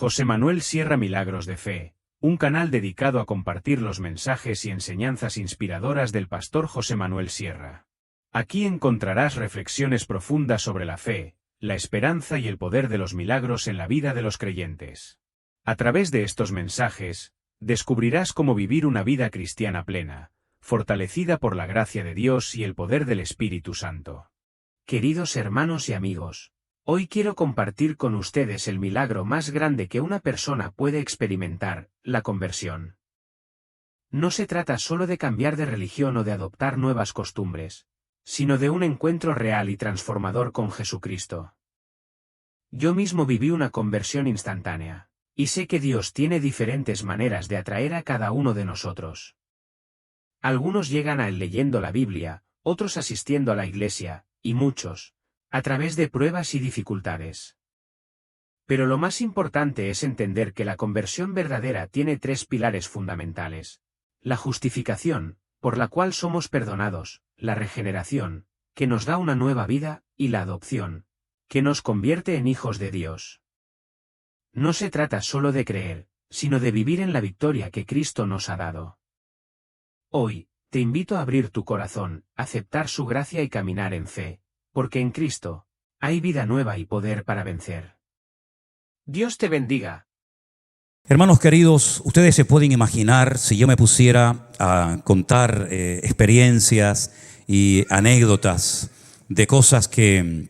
José Manuel Sierra Milagros de Fe, un canal dedicado a compartir los mensajes y enseñanzas inspiradoras del pastor José Manuel Sierra. Aquí encontrarás reflexiones profundas sobre la fe, la esperanza y el poder de los milagros en la vida de los creyentes. A través de estos mensajes, descubrirás cómo vivir una vida cristiana plena, fortalecida por la gracia de Dios y el poder del Espíritu Santo. Queridos hermanos y amigos, hoy quiero compartir con ustedes el milagro más grande que una persona puede experimentar, la conversión. No se trata solo de cambiar de religión o de adoptar nuevas costumbres, sino de un encuentro real y transformador con Jesucristo. Yo mismo viví una conversión instantánea, y sé que Dios tiene diferentes maneras de atraer a cada uno de nosotros. Algunos llegan a Él leyendo la Biblia, otros asistiendo a la iglesia, y muchos, a través de pruebas y dificultades. Pero lo más importante es entender que la conversión verdadera tiene tres pilares fundamentales: la justificación, por la cual somos perdonados; la regeneración, que nos da una nueva vida; y la adopción, que nos convierte en hijos de Dios. No se trata solo de creer, sino de vivir en la victoria que Cristo nos ha dado. Hoy, te invito a abrir tu corazón, aceptar su gracia y caminar en fe, porque en Cristo hay vida nueva y poder para vencer. Dios te bendiga. Hermanos queridos, ustedes se pueden imaginar si yo me pusiera a contar experiencias y anécdotas de cosas que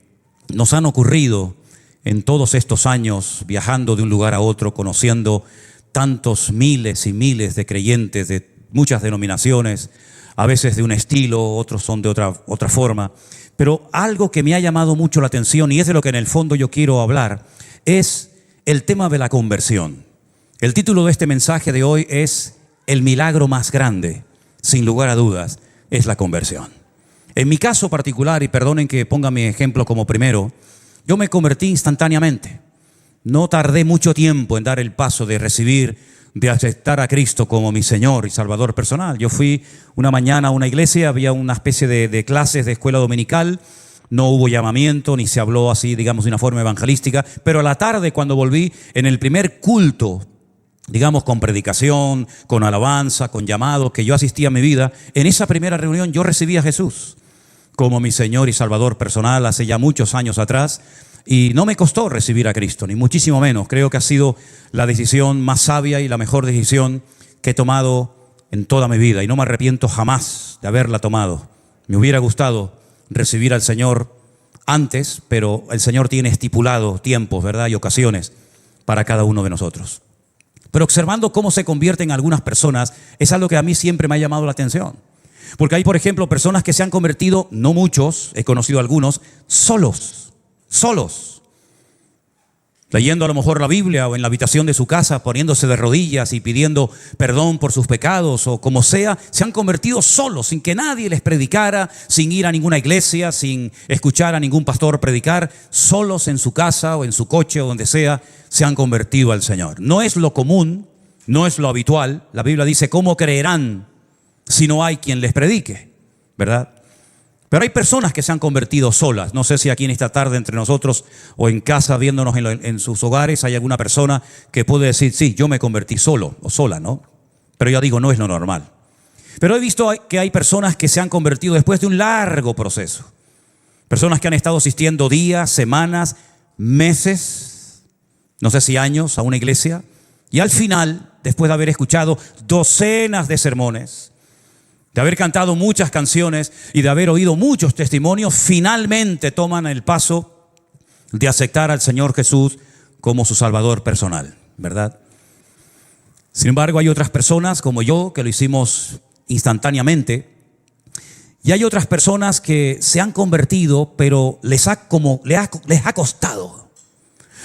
nos han ocurrido en todos estos años, viajando de un lugar a otro, conociendo tantos miles y miles de creyentes de muchas denominaciones, a veces de un estilo, otros son de otra forma. Pero algo que me ha llamado mucho la atención, y es de lo que en el fondo yo quiero hablar, es el tema de la conversión. El título de este mensaje de hoy es El milagro más grande, sin lugar a dudas, es la conversión. En mi caso particular, y perdonen que ponga mi ejemplo como primero, yo me convertí instantáneamente. No tardé mucho tiempo en dar el paso de recibir, de aceptar a Cristo como mi Señor y Salvador personal. Yo fui una mañana a una iglesia, había una especie de clases de escuela dominical, no hubo llamamiento, ni se habló así, digamos, de una forma evangelística, pero a la tarde cuando volví, en el primer culto, digamos, con predicación, con alabanza, con llamado, que yo asistí a mi vida, en esa primera reunión yo recibí a Jesús como mi Señor y Salvador personal hace ya muchos años atrás. Y no me costó recibir a Cristo, ni muchísimo menos. Creo que ha sido la decisión más sabia y la mejor decisión que he tomado en toda mi vida. Y no me arrepiento jamás de haberla tomado. Me hubiera gustado recibir al Señor antes, pero el Señor tiene estipulado tiempos, ¿verdad? Y ocasiones para cada uno de nosotros. Pero observando cómo se convierten algunas personas, es algo que a mí siempre me ha llamado la atención. Porque hay, por ejemplo, personas que se han convertido, no muchos, he conocido algunos, solos, leyendo a lo mejor la Biblia o en la habitación de su casa, poniéndose de rodillas y pidiendo perdón por sus pecados o como sea, se han convertido solos, sin que nadie les predicara, sin ir a ninguna iglesia, sin escuchar a ningún pastor predicar, solos en su casa o en su coche o donde sea, se han convertido al Señor. No es lo común, no es lo habitual. La Biblia dice: ¿cómo creerán si no hay quien les predique? ¿Verdad? Pero hay personas que se han convertido solas. No sé si aquí en esta tarde entre nosotros o en casa viéndonos en sus hogares hay alguna persona que puede decir: sí, yo me convertí solo o sola, ¿no? Pero ya digo, no es lo normal. Pero he visto que hay personas que se han convertido después de un largo proceso. Personas que han estado asistiendo días, semanas, meses, no sé si años a una iglesia. Y al final, después de haber escuchado docenas de sermones, de haber cantado muchas canciones y de haber oído muchos testimonios, finalmente toman el paso de aceptar al Señor Jesús como su Salvador personal, ¿verdad? Sin embargo, hay otras personas como yo que lo hicimos instantáneamente, y hay otras personas que se han convertido, pero les ha costado.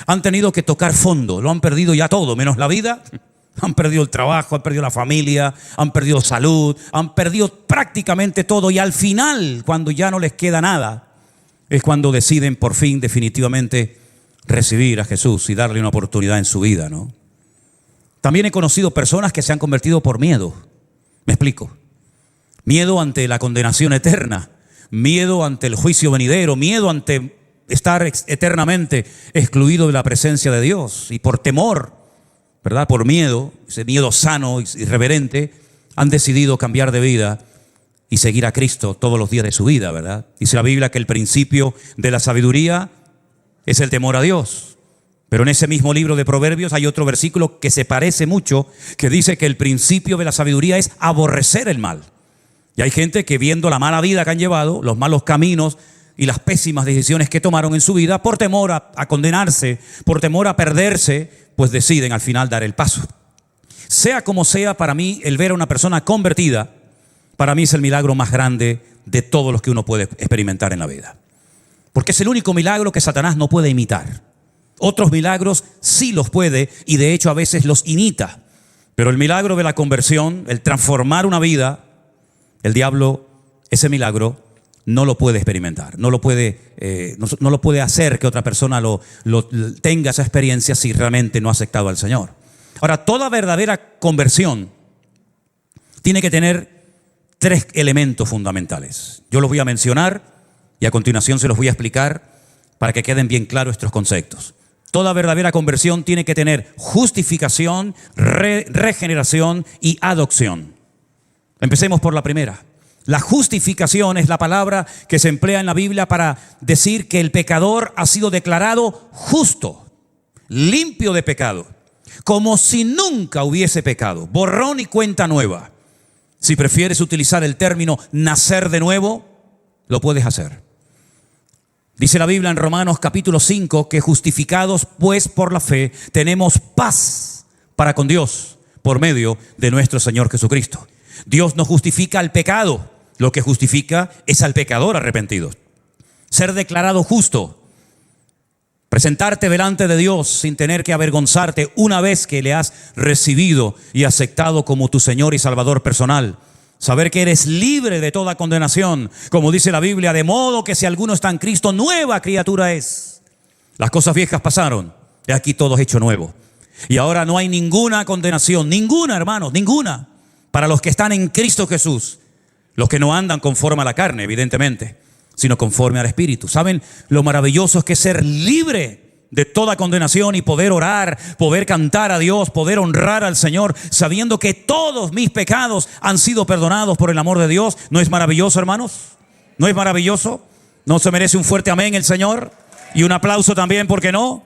Han tenido que tocar fondo, lo han perdido ya todo, menos la vida. Han perdido el trabajo, han perdido la familia, han perdido salud, han perdido prácticamente todo. Y al final, cuando ya no les queda nada, es cuando deciden por fin definitivamente recibir a Jesús y darle una oportunidad en su vida, ¿no? También he conocido personas que se han convertido por miedo. Me explico. Miedo ante la condenación eterna, miedo ante el juicio venidero, miedo ante estar eternamente excluido de la presencia de Dios. Y por temor ¿verdad? Por miedo, ese miedo sano y irreverente, han decidido cambiar de vida y seguir a Cristo todos los días de su vida, ¿verdad? Dice la Biblia que el principio de la sabiduría es el temor a Dios. Pero en ese mismo libro de Proverbios hay otro versículo que se parece mucho, que dice que el principio de la sabiduría es aborrecer el mal. Y hay gente que, viendo la mala vida que han llevado, los malos caminos y las pésimas decisiones que tomaron en su vida, por temor a condenarse, por temor a perderse, pues deciden al final dar el paso. Sea como sea, para mí el ver a una persona convertida, para mí es el milagro más grande de todos los que uno puede experimentar en la vida. Porque es el único milagro que Satanás no puede imitar. Otros milagros sí los puede, y de hecho a veces los imita. Pero el milagro de la conversión, el transformar una vida, el diablo, ese milagro, no lo puede experimentar. No lo puede hacer que otra persona tenga esa experiencia si realmente no ha aceptado al Señor. Ahora, toda verdadera conversión tiene que tener 3 elementos fundamentales. Yo los voy a mencionar y a continuación se los voy a explicar para que queden bien claros estos conceptos. Toda verdadera conversión tiene que tener justificación, regeneración y adopción. Empecemos por la primera. La justificación es la palabra que se emplea en la Biblia para decir que el pecador ha sido declarado justo, limpio de pecado, como si nunca hubiese pecado, borrón y cuenta nueva. Si prefieres utilizar el término nacer de nuevo, lo puedes hacer. Dice la Biblia en Romanos capítulo 5 que justificados pues por la fe tenemos paz para con Dios por medio de nuestro Señor Jesucristo. Dios no justifica al pecado, lo que justifica es al pecador arrepentido. Ser declarado justo, presentarte delante de Dios sin tener que avergonzarte una vez que le has recibido y aceptado como tu Señor y Salvador personal. Saber que eres libre de toda condenación, como dice la Biblia, de modo que si alguno está en Cristo, nueva criatura es. Las cosas viejas pasaron, y aquí todo es hecho nuevo. Y ahora no hay ninguna condenación, ninguna, hermanos, ninguna, para los que están en Cristo Jesús. Los que no andan conforme a la carne, evidentemente, sino conforme al Espíritu. ¿Saben lo maravilloso es que ser libre de toda condenación y poder orar, poder cantar a Dios, poder honrar al Señor, sabiendo que todos mis pecados han sido perdonados por el amor de Dios? ¿No es maravilloso, hermanos? ¿No es maravilloso? ¿No se merece un fuerte amén el Señor? Y un aplauso también, ¿por qué no?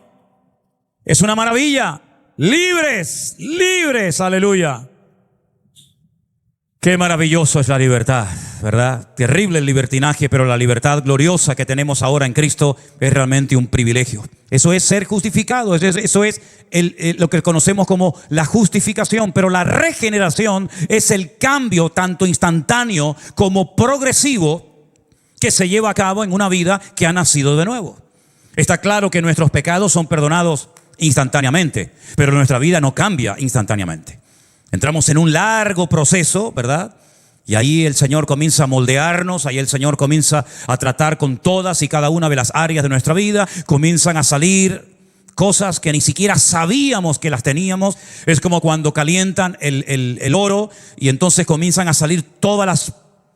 Es una maravilla. Libres, libres, aleluya. Qué maravilloso es la libertad, ¿verdad? Terrible el libertinaje, pero la libertad gloriosa que tenemos ahora en Cristo es realmente un privilegio. Eso es ser justificado, eso es lo que conocemos como la justificación, pero la regeneración es el cambio tanto instantáneo como progresivo que se lleva a cabo en una vida que ha nacido de nuevo. Está claro que nuestros pecados son perdonados instantáneamente, pero nuestra vida no cambia instantáneamente. Entramos en un largo proceso, ¿verdad? Y ahí el Señor comienza a moldearnos, ahí el Señor comienza a tratar con todas y cada una de las áreas de nuestra vida. Comienzan a salir cosas que ni siquiera sabíamos que las teníamos. Es como cuando calientan el oro y entonces comienzan a salir todas las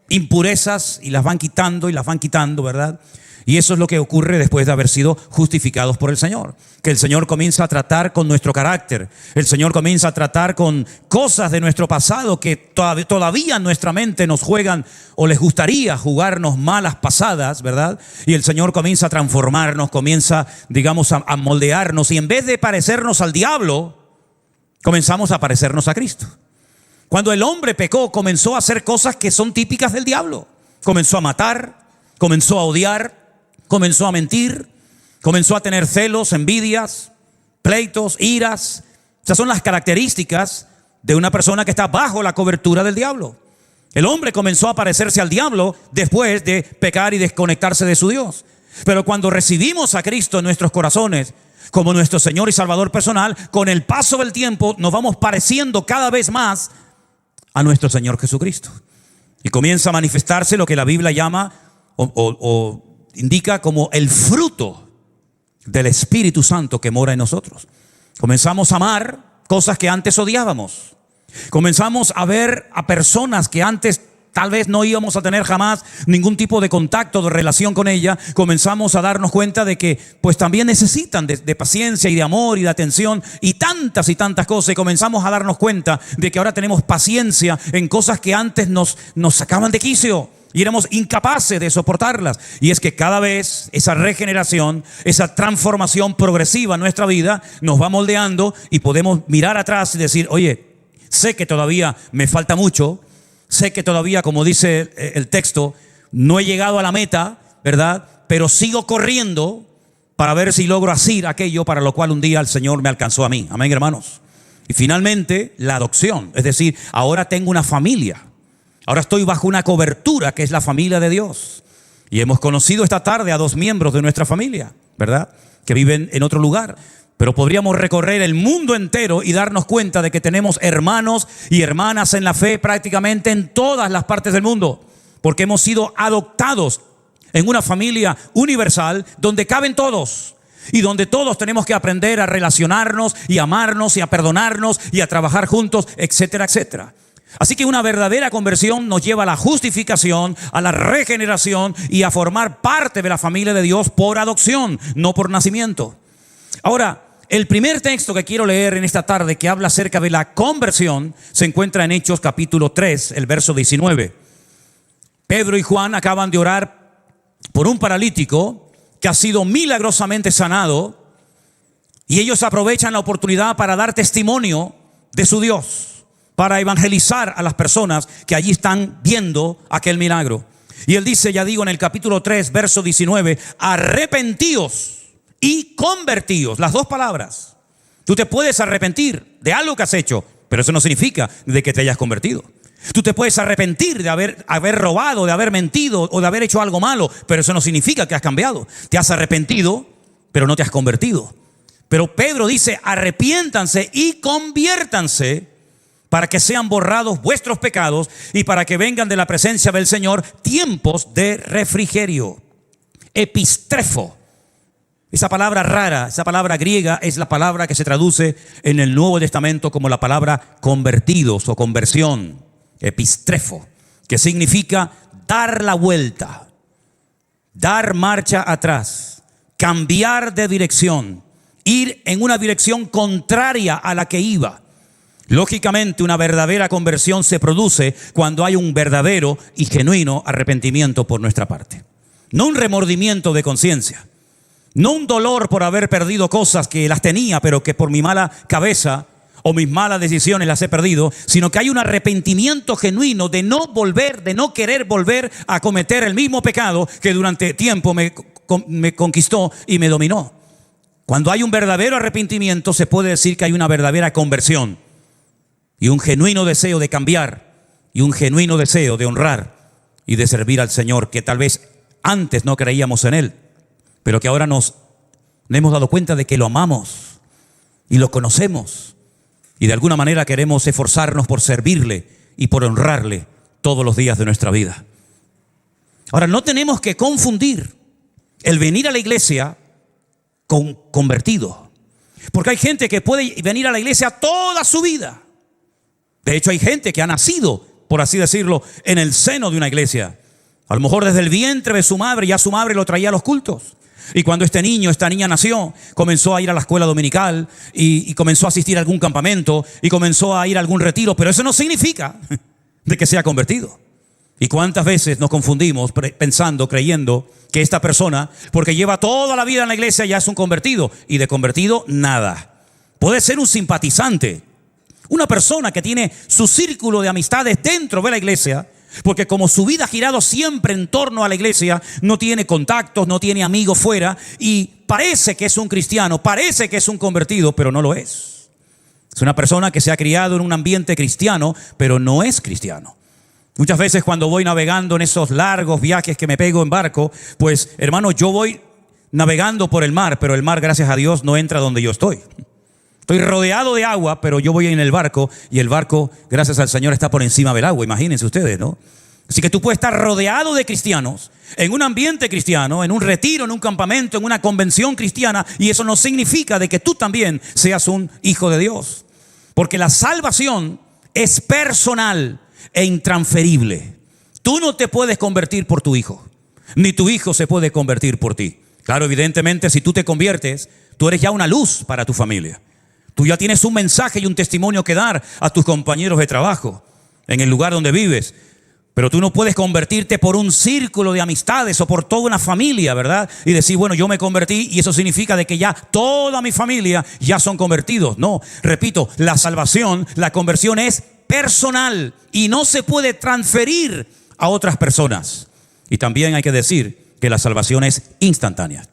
impurezas y las van quitando, ¿verdad? Y eso es lo que ocurre después de haber sido justificados por el Señor. Que el Señor comienza a tratar con nuestro carácter. El Señor comienza a tratar con cosas de nuestro pasado que todavía en nuestra mente nos juegan o les gustaría jugarnos malas pasadas, ¿verdad? Y el Señor comienza a transformarnos, comienza, digamos, a moldearnos. Y en vez de parecernos al diablo, comenzamos a parecernos a Cristo. Cuando el hombre pecó, comenzó a hacer cosas que son típicas del diablo. Comenzó a matar, comenzó a odiar, comenzó a mentir, comenzó a tener celos, envidias, pleitos, iras. Esas son las características de una persona que está bajo la cobertura del diablo. El hombre comenzó a parecerse al diablo después de pecar y desconectarse de su Dios. Pero cuando recibimos a Cristo en nuestros corazones como nuestro Señor y Salvador personal, con el paso del tiempo nos vamos pareciendo cada vez más a nuestro Señor Jesucristo. Y comienza a manifestarse lo que la Biblia llama o indica como el fruto del Espíritu Santo que mora en nosotros. Comenzamos a amar cosas que antes odiábamos. Comenzamos a ver a personas que antes tal vez no íbamos a tener jamás ningún tipo de contacto, de relación con ella, comenzamos a darnos cuenta de que pues también necesitan de paciencia y de amor y de atención y tantas cosas, y comenzamos a darnos cuenta de que ahora tenemos paciencia en cosas que antes nos sacaban de quicio y éramos incapaces de soportarlas. Y es que cada vez esa regeneración, esa transformación progresiva en nuestra vida nos va moldeando y podemos mirar atrás y decir, oye, sé que todavía me falta mucho, sé que todavía, como dice el texto, no he llegado a la meta, ¿verdad? Pero sigo corriendo para ver si logro asir aquello para lo cual un día el Señor me alcanzó a mí. Amén, hermanos. Y finalmente, la adopción. Es decir, ahora tengo una familia. Ahora estoy bajo una cobertura que es la familia de Dios. Y hemos conocido esta tarde a 2 miembros de nuestra familia, ¿verdad? Que viven en otro lugar. Pero podríamos recorrer el mundo entero y darnos cuenta de que tenemos hermanos y hermanas en la fe prácticamente en todas las partes del mundo, porque hemos sido adoptados en una familia universal donde caben todos y donde todos tenemos que aprender a relacionarnos y amarnos y a perdonarnos y a trabajar juntos, etcétera, etcétera. Así que una verdadera conversión nos lleva a la justificación, a la regeneración y a formar parte de la familia de Dios por adopción, no por nacimiento. Ahora, el primer texto que quiero leer en esta tarde que habla acerca de la conversión se encuentra en Hechos capítulo 3, el verso 19. Pedro y Juan acaban de orar por un paralítico que ha sido milagrosamente sanado y ellos aprovechan la oportunidad para dar testimonio de su Dios, para evangelizar a las personas que allí están viendo aquel milagro. Y él dice, ya digo, en el capítulo 3, verso 19, arrepentíos y convertíos, las 2 palabras. Tú te puedes arrepentir de algo que has hecho, pero eso no significa de que te hayas convertido. Tú te puedes arrepentir de haber robado, de haber mentido o de haber hecho algo malo, pero eso no significa que has cambiado. Te has arrepentido, pero no te has convertido. Pero Pedro dice, arrepiéntanse y conviértanse para que sean borrados vuestros pecados y para que vengan de la presencia del Señor tiempos de refrigerio. Epistrefo. Esa palabra rara, esa palabra griega es la palabra que se traduce en el Nuevo Testamento como la palabra convertidos o conversión. Epistrefo, que significa dar la vuelta, dar marcha atrás, cambiar de dirección, ir en una dirección contraria a la que iba. Lógicamente, una verdadera conversión se produce cuando hay un verdadero y genuino arrepentimiento por nuestra parte. No un remordimiento de conciencia. No un dolor por haber perdido cosas que las tenía, pero que por mi mala cabeza o mis malas decisiones las he perdido, sino que hay un arrepentimiento genuino de no volver, de no querer volver a cometer el mismo pecado que durante tiempo me conquistó y me dominó. Cuando hay un verdadero arrepentimiento, se puede decir que hay una verdadera conversión y un genuino deseo de cambiar y un genuino deseo de honrar y de servir al Señor, que tal vez antes no creíamos en Él, pero que ahora nos hemos dado cuenta de que lo amamos y lo conocemos y de alguna manera queremos esforzarnos por servirle y por honrarle todos los días de nuestra vida. Ahora, no tenemos que confundir el venir a la iglesia con convertido, porque hay gente que puede venir a la iglesia toda su vida. De hecho, hay gente que ha nacido, por así decirlo, en el seno de una iglesia. A lo mejor desde el vientre de su madre, ya su madre lo traía a los cultos. Y cuando esta niña nació, comenzó a ir a la escuela dominical y comenzó a asistir a algún campamento y comenzó a ir a algún retiro, pero eso no significa de que sea convertido. ¿Y cuántas veces nos confundimos pensando, creyendo que esta persona, porque lleva toda la vida en la iglesia, ya es un convertido? Y de convertido, nada. Puede ser un simpatizante, una persona que tiene su círculo de amistades dentro de la iglesia, porque como su vida ha girado siempre en torno a la iglesia, no tiene contactos, no tiene amigos fuera y parece que es un cristiano, parece que es un convertido, pero no lo es. Es una persona que se ha criado en un ambiente cristiano, pero no es cristiano. Muchas veces cuando voy navegando en esos largos viajes que me pego en barco, pues hermano, yo voy navegando por el mar, pero el mar, gracias a Dios, no entra donde yo estoy. Estoy rodeado de agua, pero yo voy en el barco y el barco, gracias al Señor, está por encima del agua. Imagínense ustedes, ¿no? Así que tú puedes estar rodeado de cristianos, en un ambiente cristiano, en un retiro, en un campamento, en una convención cristiana, y eso no significa de que tú también seas un hijo de Dios. Porque la salvación es personal e intransferible. Tú no te puedes convertir por tu hijo, ni tu hijo se puede convertir por ti. Claro, evidentemente, si tú te conviertes, tú eres ya una luz para tu familia. Tú ya tienes un mensaje y un testimonio que dar a tus compañeros de trabajo, en el lugar donde vives. Pero tú no puedes convertirte por un círculo de amistades o por toda una familia, ¿verdad? Y decir, bueno, yo me convertí y eso significa de que ya toda mi familia ya son convertidos. No, repito, la salvación, la conversión es personal y no se puede transferir a otras personas. Y también hay que decir que la salvación es instantánea.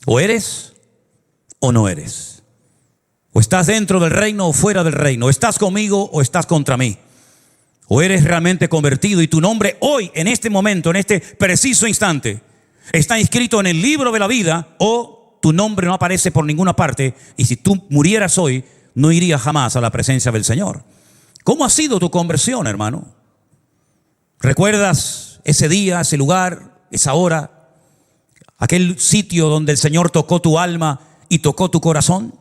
O eres o no eres. O estás dentro del reino o fuera del reino. Estás conmigo o estás contra mí. O eres realmente convertido y tu nombre hoy, en este momento, en este preciso instante, está inscrito en el libro de la vida, o tu nombre no aparece por ninguna parte, y si tú murieras hoy, no irías jamás a la presencia del Señor. ¿Cómo ha sido tu conversión, hermano? ¿Recuerdas ese día, ese lugar, esa hora, aquel sitio donde el Señor tocó tu alma y tocó tu corazón?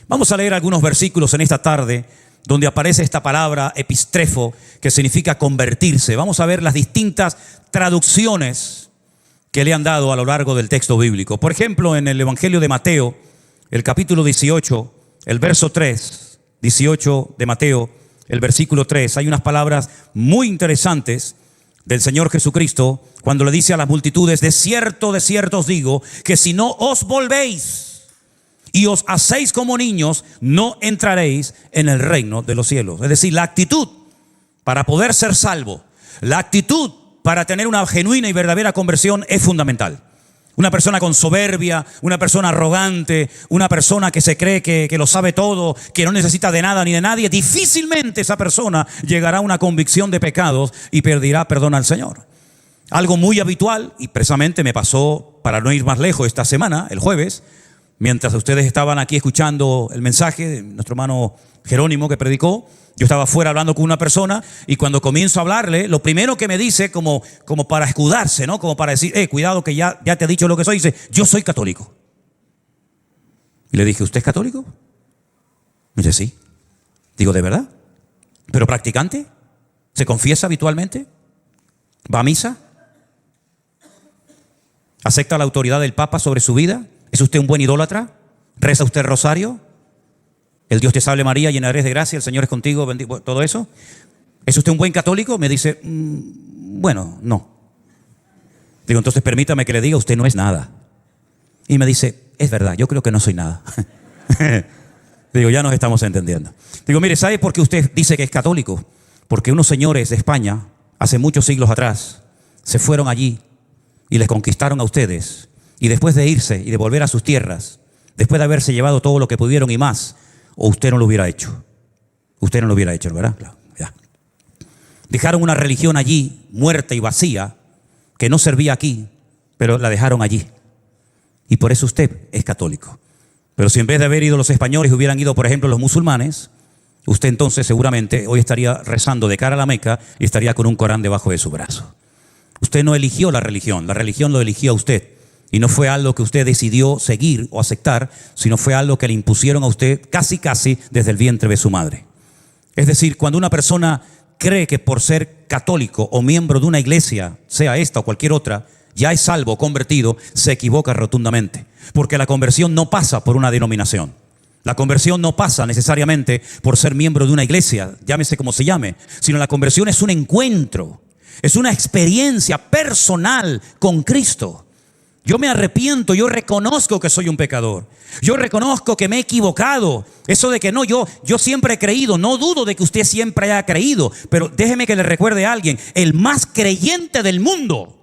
Vamos a leer algunos versículos en esta tarde donde aparece esta palabra epistrefo, que significa convertirse. Vamos a ver las distintas traducciones que le han dado a lo largo del texto bíblico. Por ejemplo, en el Evangelio de Mateo, el capítulo 18, el verso 3, 18 de Mateo, el versículo 3, hay unas palabras muy interesantes del Señor Jesucristo cuando le dice a las multitudes: de cierto os digo, que si no os volvéis y os hacéis como niños, no entraréis en el reino de los cielos. Es decir, la actitud para poder ser salvo, la actitud para tener una genuina y verdadera conversión es fundamental. Una persona con soberbia, una persona arrogante, una persona que se cree que lo sabe todo, que no necesita de nada ni de nadie, difícilmente esa persona llegará a una convicción de pecados y pedirá perdón al Señor. Algo muy habitual, y precisamente me pasó, para no ir más lejos, esta semana, el jueves, mientras ustedes estaban aquí escuchando el mensaje de nuestro hermano Jerónimo que predicó, yo estaba afuera hablando con una persona y cuando comienzo a hablarle, lo primero que me dice, como para escudarse, ¿no? Como para decir, cuidado que ya te he dicho lo que soy, dice, yo soy católico. Y le dije, ¿usted es católico? Me dice, sí. Digo, ¿de verdad? ¿Pero practicante? ¿Se confiesa habitualmente? ¿Va a misa? ¿Acepta la autoridad del Papa sobre su vida? ¿Es usted un buen idólatra? ¿Reza usted el rosario? ¿El Dios te salve María, llena eres de gracia, el Señor es contigo, bendito, todo eso? ¿Es usted un buen católico? Me dice, bueno, no. Digo, entonces permítame que le diga, usted no es nada. Y me dice, es verdad, yo creo que no soy nada. Digo, ya nos estamos entendiendo. Digo, mire, ¿sabe por qué usted dice que es católico? Porque unos señores de España, hace muchos siglos atrás, se fueron allí y les conquistaron a ustedes. Y después de irse y de volver a sus tierras, después de haberse llevado todo lo que pudieron y más, o usted no lo hubiera hecho. Usted no lo hubiera hecho, ¿verdad? Claro, ya. Dejaron una religión allí, muerta y vacía, que no servía aquí, pero la dejaron allí. Y por eso usted es católico. Pero si en vez de haber ido los españoles hubieran ido, por ejemplo, los musulmanes, usted entonces seguramente hoy estaría rezando de cara a la Meca y estaría con un Corán debajo de su brazo. Usted no eligió la religión lo eligió a usted. Y no fue algo que usted decidió seguir o aceptar, sino fue algo que le impusieron a usted casi desde el vientre de su madre. Es decir, cuando una persona cree que por ser católico o miembro de una iglesia, sea esta o cualquier otra, ya es salvo o convertido, se equivoca rotundamente. Porque la conversión no pasa por una denominación. La conversión no pasa necesariamente por ser miembro de una iglesia, llámese como se llame, sino la conversión es un encuentro, es una experiencia personal con Cristo. Yo me arrepiento, yo reconozco que soy un pecador. Yo reconozco que me he equivocado. Eso de que no, yo siempre he creído. No dudo de que usted siempre haya creído. Pero déjeme que le recuerde a alguien. El más creyente del mundo.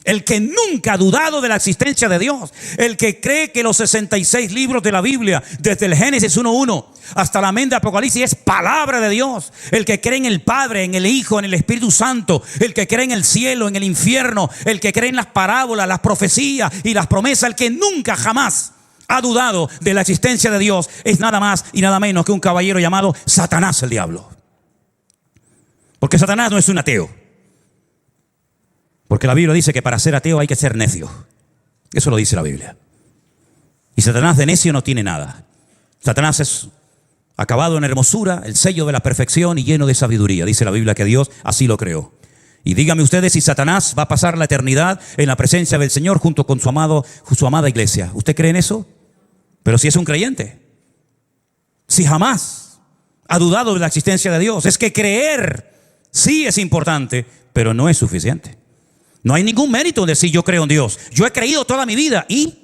El que nunca ha dudado de la existencia de Dios. El que cree que los 66 libros de la Biblia, desde el Génesis 1:1 hasta la mente de Apocalipsis, es palabra de Dios. El que cree en el Padre, en el Hijo, en el Espíritu Santo. El que cree en el cielo, en el infierno. El que cree en las parábolas, las profecías y las promesas. El que nunca jamás ha dudado de la existencia de Dios es nada más y nada menos que un caballero llamado Satanás, el diablo. Porque Satanás no es un ateo. Porque la Biblia dice que para ser ateo hay que ser necio. Eso lo dice la Biblia. Y Satanás de necio no tiene nada. Satanás es acabado en hermosura, el sello de la perfección y lleno de sabiduría. Dice la Biblia que Dios así lo creó. Y díganme ustedes si Satanás va a pasar la eternidad en la presencia del Señor junto con su amada iglesia. ¿Usted cree en eso? Pero si es un creyente, si jamás ha dudado de la existencia de Dios, es que creer sí es importante, pero no es suficiente. No hay ningún mérito en decir yo creo en Dios. Yo he creído toda mi vida y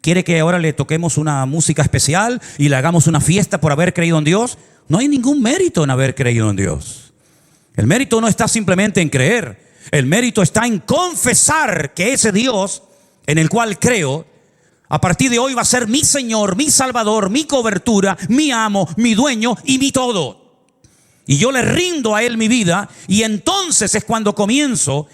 quiere que ahora le toquemos una música especial y le hagamos una fiesta por haber creído en Dios. No hay ningún mérito en haber creído en Dios. El mérito no está simplemente en creer. El mérito está en confesar que ese Dios en el cual creo, a partir de hoy va a ser mi Señor, mi Salvador, mi cobertura, mi amo, mi dueño y mi todo. Y yo le rindo a Él mi vida, y entonces es cuando comienzo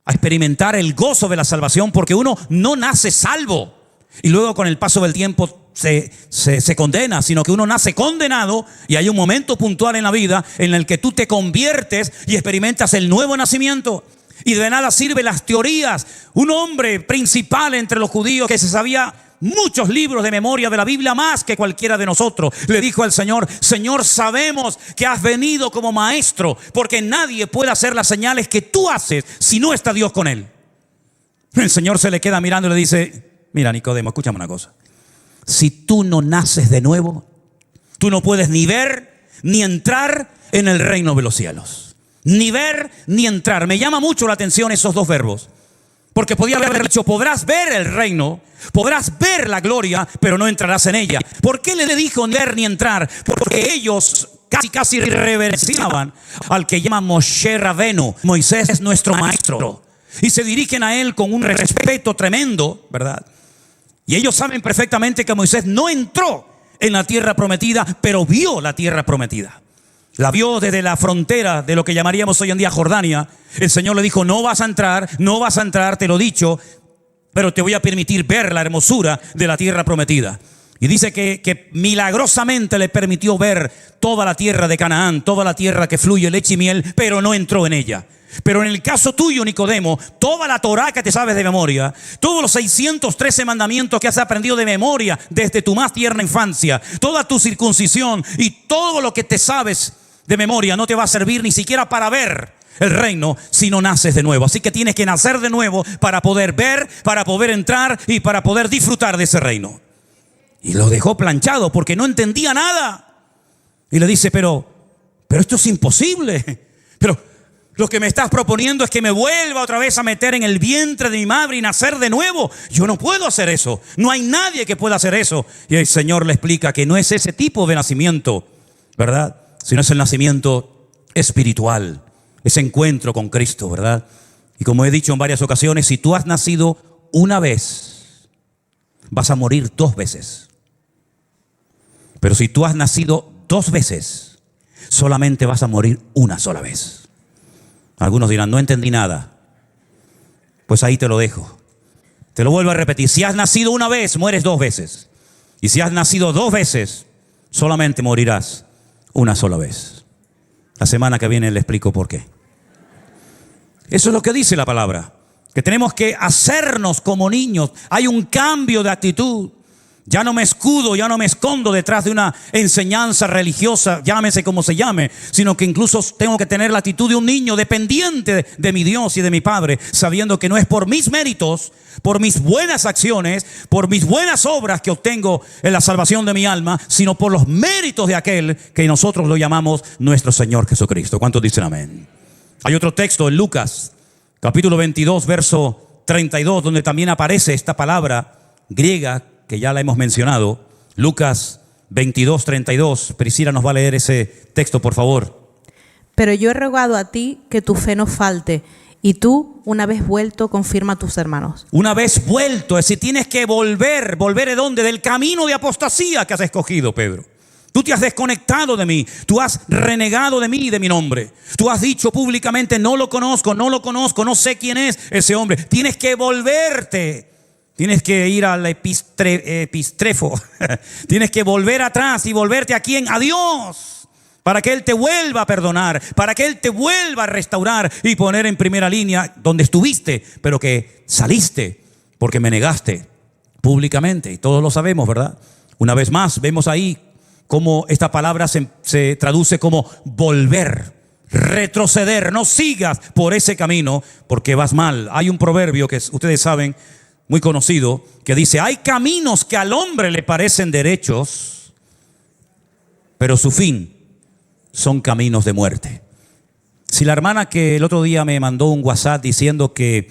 a experimentar el gozo de la salvación, porque uno no nace salvo y luego con el paso del tiempo se condena, sino que uno nace condenado, y hay un momento puntual en la vida en el que tú te conviertes y experimentas el nuevo nacimiento. Y de nada sirven las teorías. Un hombre principal entre los judíos que se sabía muchos libros de memoria de la Biblia, más que cualquiera de nosotros, le dijo al Señor: Señor, sabemos que has venido como maestro, porque nadie puede hacer las señales que tú haces si no está Dios con él. El Señor se le queda mirando y le dice: mira, Nicodemo, escúchame una cosa. Si tú no naces de nuevo, tú no puedes ni ver ni entrar en el reino de los cielos. Ni ver ni entrar. Me llama mucho la atención esos dos verbos, porque podía haber dicho: podrás ver el reino, podrás ver la gloria, pero no entrarás en ella. ¿Por qué le dijo ni ver ni entrar? Porque ellos casi reverenciaban al que llaman Moshe Rabenu. Moisés es nuestro maestro, y se dirigen a él con un respeto tremendo, ¿verdad? Y ellos saben perfectamente que Moisés no entró en la tierra prometida, pero vio la tierra prometida. La vio desde la frontera de lo que llamaríamos hoy en día Jordania. El Señor le dijo: no vas a entrar, te lo he dicho, pero te voy a permitir ver la hermosura de la tierra prometida. Y dice que milagrosamente le permitió ver toda la tierra de Canaán, toda la tierra que fluye leche y miel, pero no entró en ella. Pero en el caso tuyo, Nicodemo, toda la Torá que te sabes de memoria, todos los 613 mandamientos que has aprendido de memoria desde tu más tierna infancia, toda tu circuncisión y todo lo que te sabes de memoria no te va a servir ni siquiera para ver el reino si no naces de nuevo. Así que tienes que nacer de nuevo para poder ver, para poder entrar y para poder disfrutar de ese reino. Y lo dejó planchado porque no entendía nada. Y le dice: pero esto es imposible. Pero lo que me estás proponiendo es que me vuelva otra vez a meter en el vientre de mi madre y nacer de nuevo. Yo no puedo hacer eso. No hay nadie que pueda hacer eso. Y el Señor le explica que no es ese tipo de nacimiento, ¿verdad? Sino es el nacimiento espiritual, ese encuentro con Cristo, ¿verdad? Y como he dicho en varias ocasiones, si tú has nacido una vez, vas a morir 2 veces. Pero si tú has nacido 2 veces, solamente vas a morir una sola vez. Algunos dirán: no entendí nada. Pues ahí te lo dejo. Te lo vuelvo a repetir: si has nacido una vez, mueres 2 veces. Y si has nacido 2 veces, solamente morirás una sola vez. La semana que viene le explico por qué. Eso es lo que dice la palabra, que tenemos que hacernos como niños. Hay un cambio de actitud. Ya no me escudo, ya no me escondo detrás de una enseñanza religiosa, llámese como se llame, sino que incluso tengo que tener la actitud de un niño dependiente de mi Dios y de mi Padre, sabiendo que no es por mis méritos, por mis buenas acciones, por mis buenas obras que obtengo en la salvación de mi alma, sino por los méritos de aquel que nosotros lo llamamos nuestro Señor Jesucristo. ¿Cuántos dicen amén? Hay otro texto en Lucas, capítulo 22, verso 32, donde también aparece esta palabra griega que ya la hemos mencionado. Lucas 22, 32. Priscila nos va a leer ese texto, por favor. Pero yo he rogado a ti que tu fe no falte, y tú, una vez vuelto, confirma a tus hermanos. Una vez vuelto, es decir, tienes que volver. ¿Volver de dónde? Del camino de apostasía que has escogido, Pedro. Tú te has desconectado de mí, tú has renegado de mí y de mi nombre. Tú has dicho públicamente: no lo conozco, no sé quién es ese hombre. Tienes que volverte. Tienes que ir al epistrefo. Tienes que volver atrás y volverte ¿a quién? A Dios, para que Él te vuelva a perdonar, para que Él te vuelva a restaurar y poner en primera línea donde estuviste, pero que saliste porque me negaste públicamente. Y todos lo sabemos, ¿verdad? Una vez más vemos ahí cómo esta palabra se traduce como volver. retroceder, no sigas por ese camino porque vas mal. Hay un proverbio que ustedes saben, muy conocido, que dice: hay caminos que al hombre le parecen derechos, pero su fin son caminos de muerte. Si la hermana que el otro día me mandó un WhatsApp diciendo que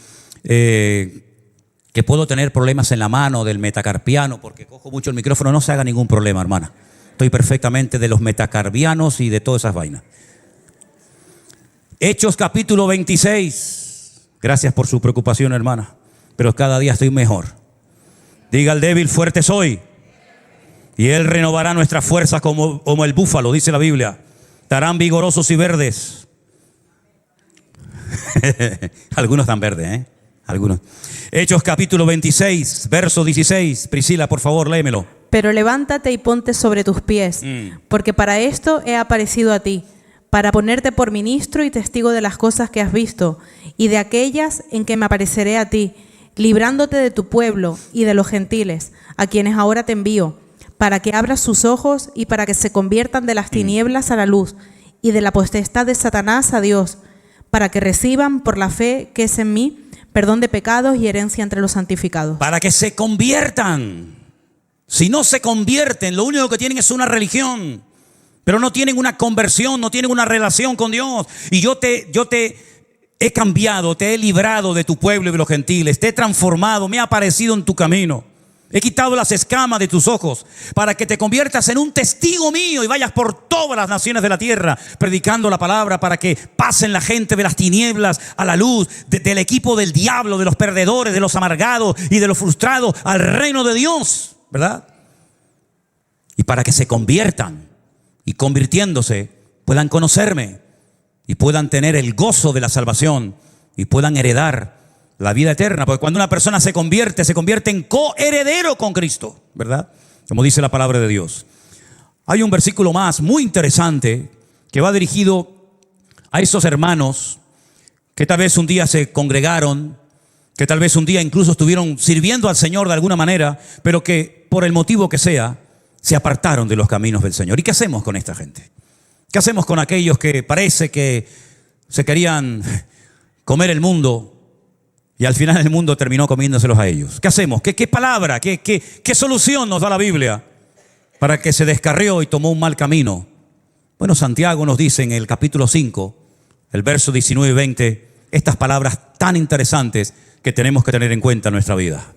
puedo tener problemas en la mano del metacarpiano porque cojo mucho el micrófono, no se haga ningún problema, hermana. Estoy perfectamente de los metacarpianos y de todas esas vainas. Hechos capítulo 26. Gracias por su preocupación, hermana, pero cada día estoy mejor. Diga al débil: fuerte soy, y Él renovará nuestras fuerzas como el búfalo, dice la Biblia. Estarán vigorosos y verdes. Algunos están verdes, ¿eh? Algunos. Hechos capítulo 26, verso 16. Priscila, por favor, léemelo. Pero levántate y ponte sobre tus pies, porque para esto he aparecido a ti, para ponerte por ministro y testigo de las cosas que has visto, y de aquellas en que me apareceré a ti, librándote de tu pueblo y de los gentiles, a quienes ahora te envío, para que abras sus ojos y para que se conviertan de las tinieblas a la luz, y de la potestad de Satanás a Dios, para que reciban por la fe que es en mí perdón de pecados y herencia entre los santificados. Para que se conviertan. Si no se convierten, lo único que tienen es una religión, pero no tienen una conversión, no tienen una relación con Dios. Y yo te he cambiado, te he librado de tu pueblo y de los gentiles, te he transformado, me he aparecido en tu camino. He quitado las escamas de tus ojos para que te conviertas en un testigo mío y vayas por todas las naciones de la tierra predicando la palabra, para que pasen la gente de las tinieblas a la luz, del equipo del diablo, de los perdedores, de los amargados y de los frustrados al reino de Dios, ¿verdad? Y para que se conviertan y convirtiéndose puedan conocerme y puedan tener el gozo de la salvación y puedan heredar la vida eterna, porque cuando una persona se convierte en coheredero con Cristo, ¿verdad? Como dice la palabra de Dios. Hay un versículo más muy interesante que va dirigido a esos hermanos que tal vez un día se congregaron, que tal vez un día incluso estuvieron sirviendo al Señor de alguna manera, pero que por el motivo que sea, se apartaron de los caminos del Señor. ¿Y qué hacemos con esta gente? ¿Qué hacemos con aquellos que parece que se querían comer el mundo y al final el mundo terminó comiéndoselos a ellos? ¿Qué hacemos? ¿Qué palabra, qué solución nos da la Biblia para que se descarrió y tomó un mal camino? Bueno, Santiago nos dice en el capítulo 5, el verso 19 y 20, estas palabras tan interesantes que tenemos que tener en cuenta en nuestra vida.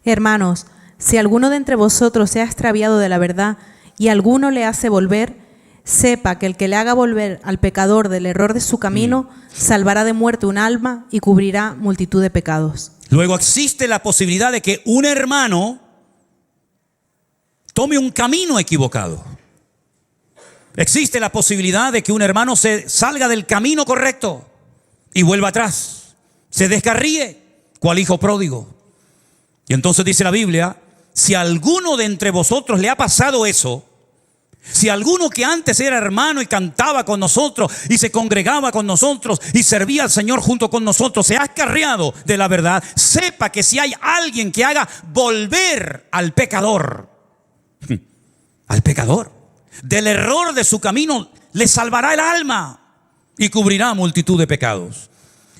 Hermanos, si alguno de entre vosotros se ha extraviado de la verdad y alguno le hace volver, sepa que el que le haga volver al pecador del error de su camino, salvará de muerte un alma y cubrirá multitud de pecados. Luego existe la posibilidad de que un hermano tome un camino equivocado. Existe la posibilidad de que un hermano se salga del camino correcto y vuelva atrás, se descarríe, cual hijo pródigo. Y entonces dice la Biblia: si a alguno de entre vosotros le ha pasado eso, si alguno que antes era hermano y cantaba con nosotros y se congregaba con nosotros y servía al Señor junto con nosotros, se ha escarriado de la verdad, sepa que si hay alguien que haga volver al pecador del error de su camino, le salvará el alma y cubrirá multitud de pecados.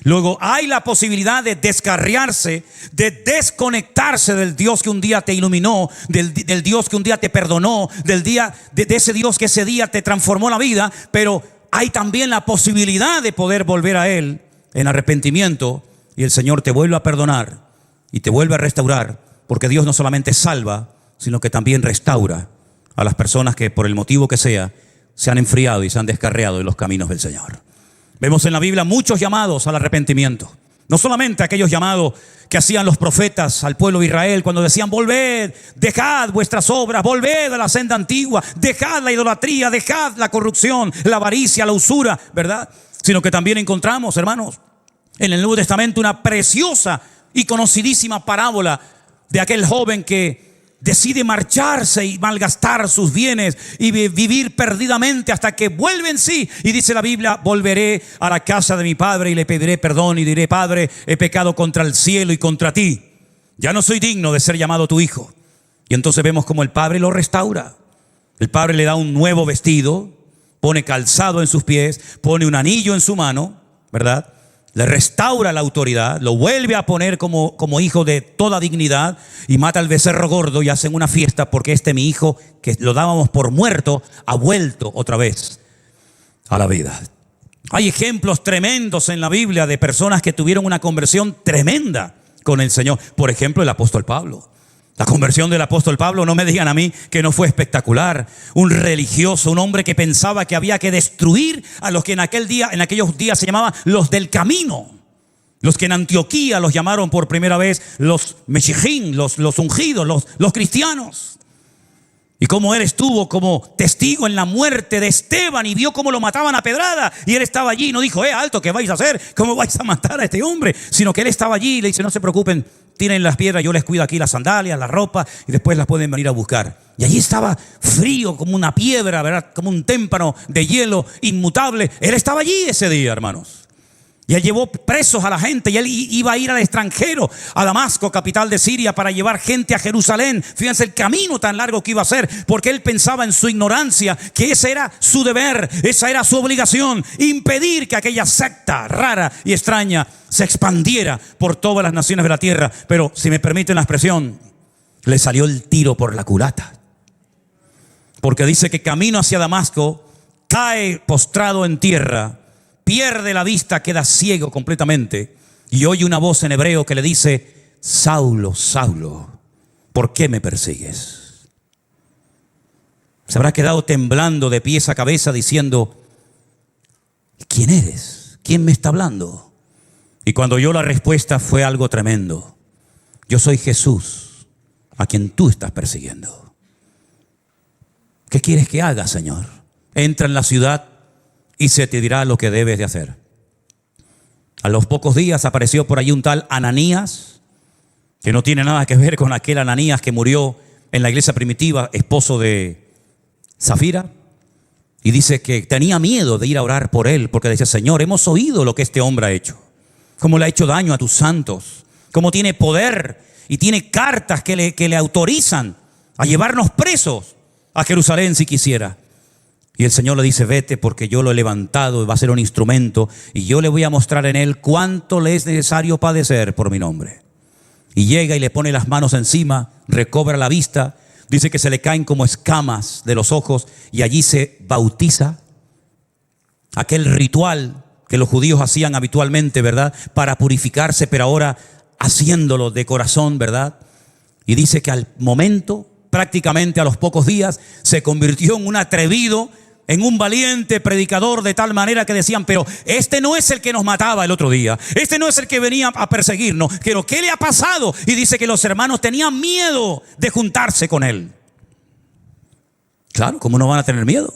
Luego hay la posibilidad de descarriarse, de desconectarse del Dios que un día te iluminó, del Dios que un día te perdonó, de ese Dios que ese día te transformó la vida. Pero hay también la posibilidad de poder volver a Él en arrepentimiento y el Señor te vuelve a perdonar y te vuelve a restaurar, porque Dios no solamente salva, sino que también restaura a las personas que por el motivo que sea se han enfriado y se han descarriado de los caminos del Señor. Vemos en la Biblia muchos llamados al arrepentimiento. No solamente aquellos llamados que hacían los profetas al pueblo de Israel cuando decían: volved, dejad vuestras obras, volved a la senda antigua, dejad la idolatría, dejad la corrupción, la avaricia, la usura, ¿verdad? Sino que también encontramos, hermanos, en el Nuevo Testamento una preciosa y conocidísima parábola de aquel joven que decide marcharse y malgastar sus bienes y vivir perdidamente hasta que vuelve en sí. Y dice la Biblia: volveré a la casa de mi padre y le pediré perdón y diré: Padre, he pecado contra el cielo y contra ti, ya no soy digno de ser llamado tu hijo. Y entonces vemos como el padre lo restaura. El padre le da un nuevo vestido pone calzado en sus pies, pone un anillo en su mano, ¿verdad? Le restaura la autoridad, lo vuelve a poner como hijo de toda dignidad y mata al becerro gordo y hacen una fiesta porque mi hijo, que lo dábamos por muerto, ha vuelto otra vez a la vida. Hay ejemplos tremendos en la Biblia de personas que tuvieron una conversión tremenda con el Señor. Por ejemplo, el apóstol Pablo. La conversión del apóstol Pablo, no me digan a mí que no fue espectacular. Un religioso, un hombre que pensaba que había que destruir a los que en aquellos días se llamaban los del camino. Los que en Antioquía los llamaron por primera vez los Meshijín, los ungidos, los cristianos. Y cómo él estuvo como testigo en la muerte de Esteban y vio cómo lo mataban a pedrada. Y él estaba allí y no dijo, alto, ¿qué vais a hacer? ¿Cómo vais a matar a este hombre? Sino que él estaba allí y le dice, no se preocupen, tienen las piedras, yo les cuido aquí las sandalias, la ropa y después las pueden venir a buscar. Y allí estaba frío como una piedra, ¿verdad? Como un témpano de hielo inmutable. Él estaba allí ese día, hermanos. Y él llevó presos a la gente y él iba a ir al extranjero, a Damasco, capital de Siria, para llevar gente a Jerusalén. Fíjense el camino tan largo que iba a hacer, porque él pensaba en su ignorancia que ese era su deber, esa era su obligación, impedir que aquella secta rara y extraña se expandiera por todas las naciones de la tierra. Pero si me permiten la expresión, le salió el tiro por la culata. Porque dice que camino hacia Damasco, cae postrado en tierra, pierde la vista, queda ciego completamente y oye una voz en hebreo que le dice, Saulo, Saulo, ¿por qué me persigues? Se habrá quedado temblando de pies a cabeza diciendo, ¿quién eres? ¿Quién me está hablando? Y cuando oyó la respuesta fue algo tremendo. Yo soy Jesús, a quien tú estás persiguiendo. ¿Qué quieres que haga, Señor? Entra en la ciudad y se te dirá lo que debes de hacer. A los pocos días apareció por allí un tal Ananías, que no tiene nada que ver con aquel Ananías que murió en la iglesia primitiva, esposo de Zafira. Y dice que tenía miedo de ir a orar por él, porque decía, Señor, hemos oído lo que este hombre ha hecho, cómo le ha hecho daño a tus santos, cómo tiene poder y tiene cartas que le autorizan a llevarnos presos a Jerusalén si quisiera. Y el Señor le dice, vete porque yo lo he levantado, va a ser un instrumento y yo le voy a mostrar en él cuánto le es necesario padecer por mi nombre. Y llega y le pone las manos encima, recobra la vista, dice que se le caen como escamas de los ojos y allí se bautiza. Aquel ritual que los judíos hacían habitualmente, ¿verdad? Para purificarse, pero ahora haciéndolo de corazón, ¿verdad? Y dice que al momento, prácticamente a los pocos días, se convirtió en un atrevido, en un valiente predicador, de tal manera que decían, pero este no es el que nos mataba el otro día, este no es el que venía a perseguirnos, pero ¿qué le ha pasado? Y dice que los hermanos tenían miedo de juntarse con él. Claro, ¿cómo no van a tener miedo?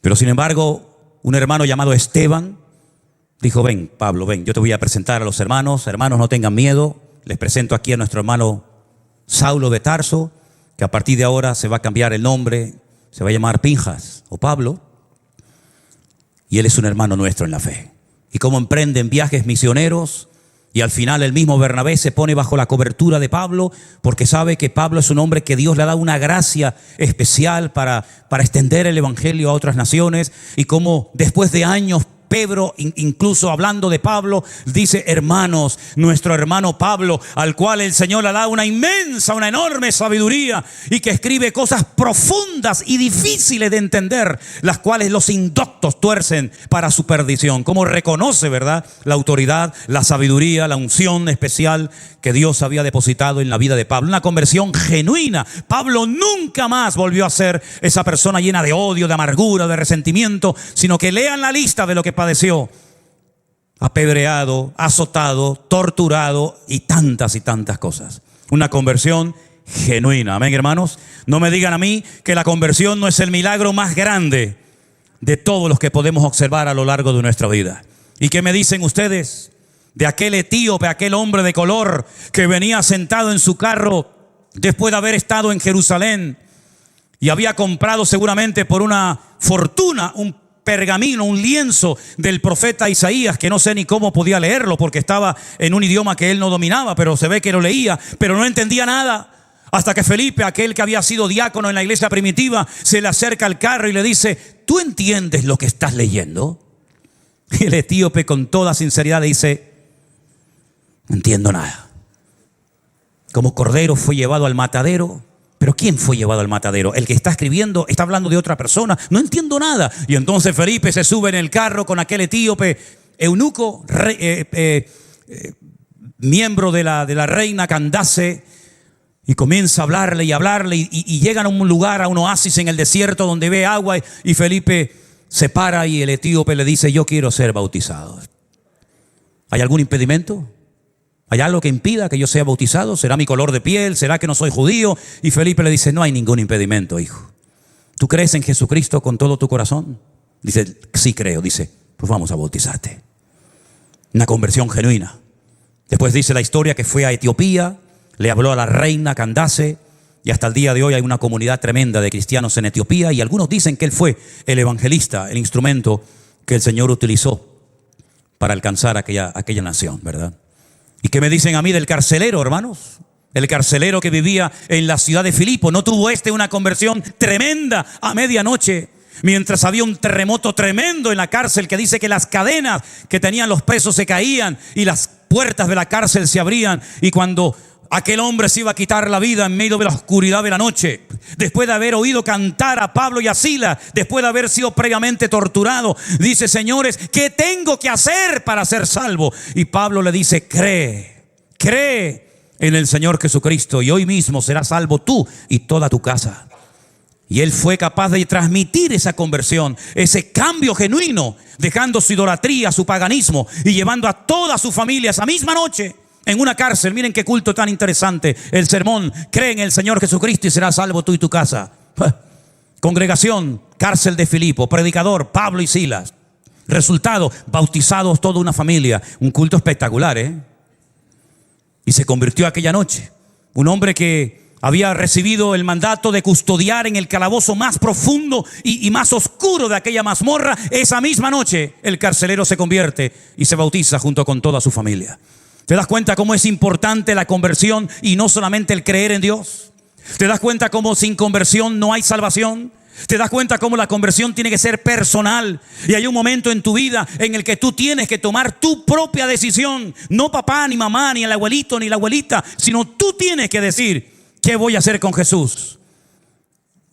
Pero sin embargo, un hermano llamado Esteban dijo, ven Pablo, ven, yo te voy a presentar a los hermanos, no tengan miedo, les presento aquí a nuestro hermano Saulo de Tarso, que a partir de ahora se va a cambiar el nombre, se va a llamar Pinjas o Pablo, y él es un hermano nuestro en la fe. Y como emprenden viajes misioneros, y al final el mismo Bernabé se pone bajo la cobertura de Pablo, porque sabe que Pablo es un hombre que Dios le ha dado una gracia especial para extender el evangelio a otras naciones, y como después de años Pedro, incluso hablando de Pablo, dice, hermanos, nuestro hermano Pablo, al cual el Señor le da una inmensa, una enorme sabiduría y que escribe cosas profundas y difíciles de entender, las cuales los indoctos tuercen para su perdición. Como reconoce, ¿verdad?, la autoridad, la sabiduría, la unción especial que Dios había depositado en la vida de Pablo. Una conversión genuina. Pablo nunca más volvió a ser esa persona llena de odio, de amargura, de resentimiento, sino que lean la lista de lo que padeció: apedreado, azotado, torturado y tantas cosas. Una conversión genuina. Amén, hermanos. No me digan a mí que la conversión no es el milagro más grande de todos los que podemos observar a lo largo de nuestra vida. ¿Y qué me dicen ustedes de aquel etíope, aquel hombre de color que venía sentado en su carro después de haber estado en Jerusalén y había comprado seguramente por una fortuna un pergamino, un lienzo del profeta Isaías, que no sé ni cómo podía leerlo porque estaba en un idioma que él no dominaba, pero se ve que lo leía, pero no entendía nada? Hasta que Felipe, aquel que había sido diácono en la iglesia primitiva, se le acerca al carro y le dice: ¿tú entiendes lo que estás leyendo? Y el etíope con toda sinceridad dice, no entiendo nada. Como cordero fue llevado al matadero. ¿Pero quién fue llevado al matadero? El que está escribiendo está hablando de otra persona. No entiendo nada. Y entonces Felipe se sube en el carro con aquel etíope eunuco, miembro de la reina Candace, y comienza a hablarle y llegan a un lugar, a un oasis en el desierto donde ve agua, y Felipe se para y el etíope le dice, yo quiero ser bautizado. ¿Hay algún impedimento? ¿Hay algo que impida que yo sea bautizado? ¿Será mi color de piel? ¿Será que no soy judío? Y Felipe le dice, no hay ningún impedimento, hijo. ¿Tú crees en Jesucristo con todo tu corazón? Dice, sí creo. Dice, pues vamos a bautizarte. Una conversión genuina. Después dice la historia que fue a Etiopía, le habló a la reina Candace, y hasta el día de hoy hay una comunidad tremenda de cristianos en Etiopía, y algunos dicen que él fue el evangelista, el instrumento que el Señor utilizó para alcanzar aquella nación, ¿verdad? ¿Y qué me dicen a mí del carcelero, hermanos? El carcelero que vivía en la ciudad de Filipo, ¿no tuvo una conversión tremenda a medianoche? Mientras había un terremoto tremendo en la cárcel que dice que las cadenas que tenían los presos se caían y las puertas de la cárcel se abrían, y cuando aquel hombre se iba a quitar la vida en medio de la oscuridad de la noche, después de haber oído cantar a Pablo y a Silas, después de haber sido previamente torturado, dice, señores, ¿qué tengo que hacer para ser salvo? Y Pablo le dice, cree en el Señor Jesucristo y hoy mismo serás salvo tú y toda tu casa. Y él fue capaz de transmitir esa conversión, ese cambio genuino, dejando su idolatría, su paganismo, y llevando a toda su familia esa misma noche en una cárcel. Miren qué culto tan interesante. El sermón, cree en el Señor Jesucristo y serás salvo tú y tu casa. Congregación, cárcel de Filipo, predicador, Pablo y Silas. Resultado, bautizados toda una familia. Un culto espectacular, Y se convirtió aquella noche. Un hombre que había recibido el mandato de custodiar en el calabozo más profundo y más oscuro de aquella mazmorra. Esa misma noche el carcelero se convierte y se bautiza junto con toda su familia. ¿Te das cuenta cómo es importante la conversión y no solamente el creer en Dios? ¿Te das cuenta cómo sin conversión no hay salvación? ¿Te das cuenta cómo la conversión tiene que ser personal? Y hay un momento en tu vida en el que tú tienes que tomar tu propia decisión. No papá, ni mamá, ni el abuelito, ni la abuelita, sino tú tienes que decir, ¿qué voy a hacer con Jesús?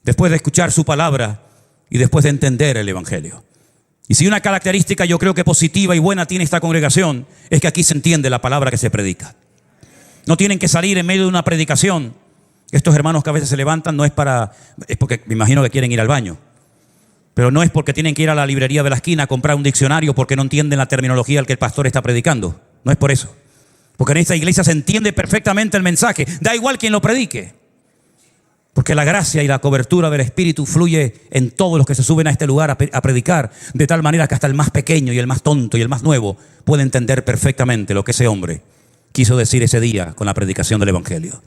Después de escuchar su palabra y después de entender el evangelio. Y si una característica yo creo que positiva y buena tiene esta congregación, es que aquí se entiende la palabra que se predica. No tienen que salir en medio de una predicación. Estos hermanos que a veces se levantan es porque me imagino que quieren ir al baño. Pero no es porque tienen que ir a la librería de la esquina a comprar un diccionario porque no entienden la terminología al que el pastor está predicando. No es por eso. Porque en esta iglesia se entiende perfectamente el mensaje. Da igual quien lo predique. Porque la gracia y la cobertura del Espíritu fluye en todos los que se suben a este lugar a predicar. De tal manera que hasta el más pequeño y el más tonto y el más nuevo puede entender perfectamente lo que ese hombre quiso decir ese día con la predicación del evangelio.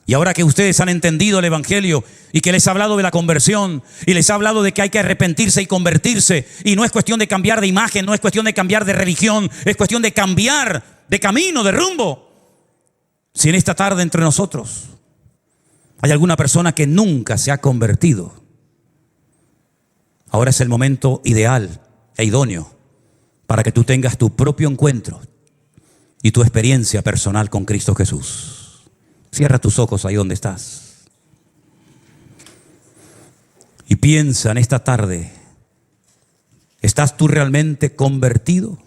Y ahora que ustedes han entendido el evangelio y que les ha hablado de la conversión y les ha hablado de que hay que arrepentirse y convertirse, y no es cuestión de cambiar de imagen, no es cuestión de cambiar de religión, es cuestión de cambiar de camino, de rumbo. Si en esta tarde entre nosotros hay alguna persona que nunca se ha convertido, ahora es el momento ideal e idóneo para que tú tengas tu propio encuentro y tu experiencia personal con Cristo Jesús. Cierra tus ojos ahí donde estás y piensa en esta tarde, ¿estás tú realmente convertido?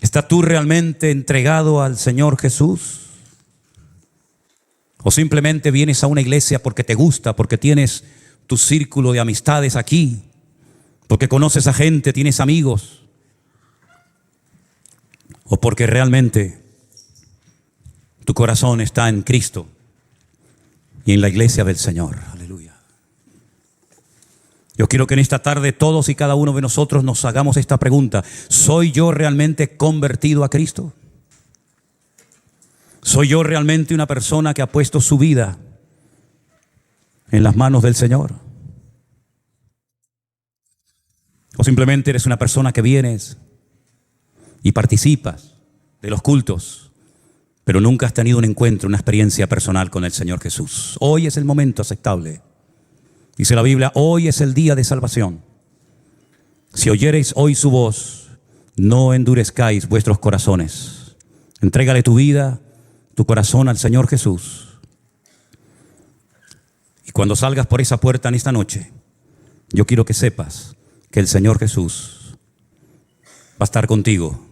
¿Estás tú realmente entregado al Señor Jesús? ¿O simplemente vienes a una iglesia porque te gusta, porque tienes tu círculo de amistades aquí, porque conoces a gente, tienes amigos? ¿O porque realmente tu corazón está en Cristo y en la iglesia del Señor? Aleluya. Yo quiero que en esta tarde todos y cada uno de nosotros nos hagamos esta pregunta. ¿Soy yo realmente convertido a Cristo? ¿Soy yo realmente una persona que ha puesto su vida en las manos del Señor? ¿O simplemente eres una persona que vienes y participas de los cultos, pero nunca has tenido un encuentro, una experiencia personal con el Señor Jesús? Hoy es el momento aceptable. Dice la Biblia, hoy es el día de salvación. Si oyereis hoy su voz, no endurezcáis vuestros corazones. Entrégale tu vida, tu corazón al Señor Jesús. Y cuando salgas por esa puerta en esta noche, yo quiero que sepas que el Señor Jesús va a estar contigo.